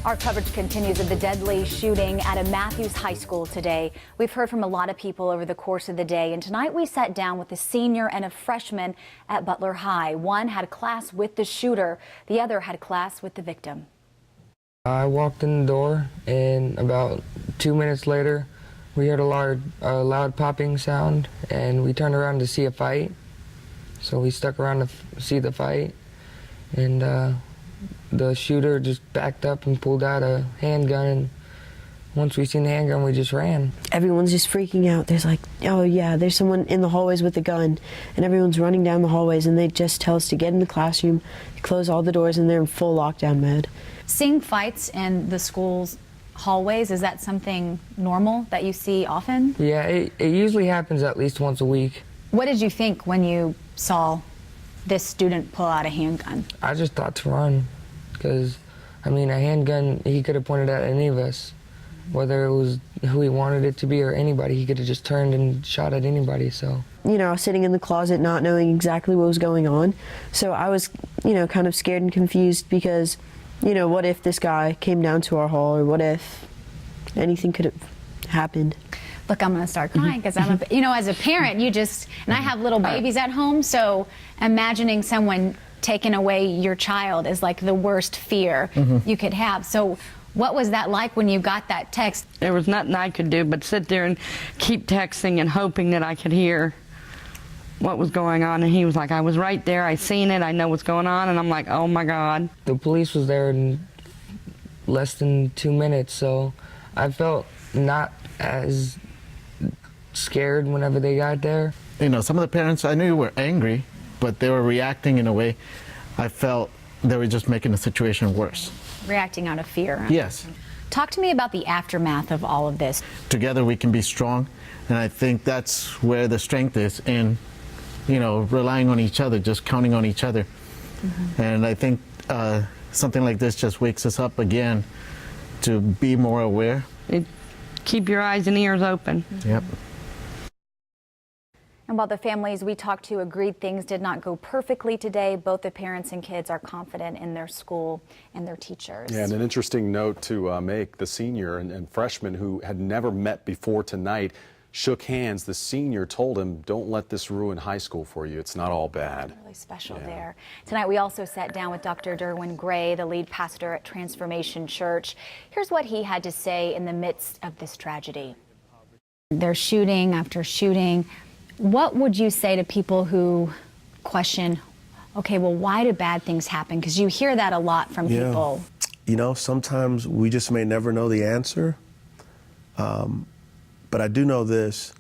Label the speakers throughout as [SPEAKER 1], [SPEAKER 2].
[SPEAKER 1] Our coverage continues of the deadly shooting at a Matthews High School today. We've heard from a lot of people over the course of the day, and tonight we sat down with a senior and a freshman at Butler High. One had class with the shooter, the other had class with the victim.
[SPEAKER 2] I walked in the door, and about 2 minutes later, we heard a loud popping sound, and we turned around to see a fight. So we stuck around to see the fight, and the shooter just backed up and pulled out a handgun, and once we seen the handgun, we just ran.
[SPEAKER 3] Everyone's just freaking out. There's like, oh yeah, there's someone in the hallways with a gun, and everyone's running down the hallways, and they just tell us to get in the classroom, close all the doors, and they're in full lockdown mode.
[SPEAKER 1] Seeing fights in the school's hallways, is that something normal that you see often?
[SPEAKER 2] Yeah, it usually happens at least once a week.
[SPEAKER 1] What did you think when you saw this student pull out a handgun?
[SPEAKER 2] I just thought to run, because, I mean, a handgun, he could have pointed at any of us, whether it was who he wanted it to be or anybody. He could have just turned and shot at anybody, so.
[SPEAKER 3] You know, I was sitting in the closet not knowing exactly what was going on, so I was, you know, kind of scared and confused because, you know, what if this guy came down to our hall, or what if anything could have happened?
[SPEAKER 1] Look, I'm going to start crying because you know, as a parent, you just, and I have little babies at home, so imagining someone taking away your child is like the worst fear you could have. So what was that like when you got that text?
[SPEAKER 4] There was nothing I could do but sit there and keep texting and hoping that I could hear what was going on. And he was like, I was right there, I seen it, I know what's going on. And I'm like, oh my God.
[SPEAKER 2] The police was there in less than 2 minutes, so I felt not as scared whenever they got there.
[SPEAKER 5] You know, some of the parents, I knew were angry, but they were reacting in a way I felt they were just making the situation worse.
[SPEAKER 1] Reacting out of fear.
[SPEAKER 5] Yes.
[SPEAKER 1] Talk to me about the aftermath of all of this.
[SPEAKER 5] Together we can be strong, and I think that's where the strength is in, you know, relying on each other, just counting on each other. And I think something like this just wakes us up again to be more aware.
[SPEAKER 4] Keep your eyes and ears open.
[SPEAKER 5] Yep.
[SPEAKER 1] And while the families we talked to agreed things did not go perfectly today, both the parents and kids are confident in their school and their teachers.
[SPEAKER 6] Yeah, and an interesting note to make, the senior and freshman who had never met before tonight shook hands. The senior told him, don't let this ruin high school for you. It's not all bad.
[SPEAKER 1] Really special there. Tonight we also sat down with Dr. Derwin L, the lead pastor at Transformation Church. Here's what he had to say in the midst of this tragedy. They're shooting after shooting. What would you say to people who question, okay, well, why do bad things happen? Because you hear that a lot from people.
[SPEAKER 7] You know, sometimes we just may never know the answer. But I do know this: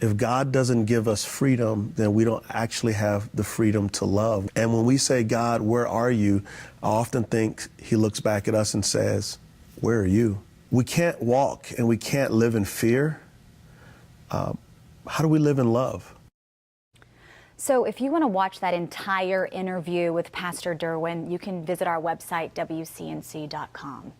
[SPEAKER 7] if God doesn't give us freedom, then we don't actually have the freedom to love. And when we say, God, where are you? I often think he looks back at us and says, where are you? We can't walk and we can't live in fear. How do we live in love?
[SPEAKER 1] So if you want to watch that entire interview with Pastor Derwin, you can visit our website, WCNC.com.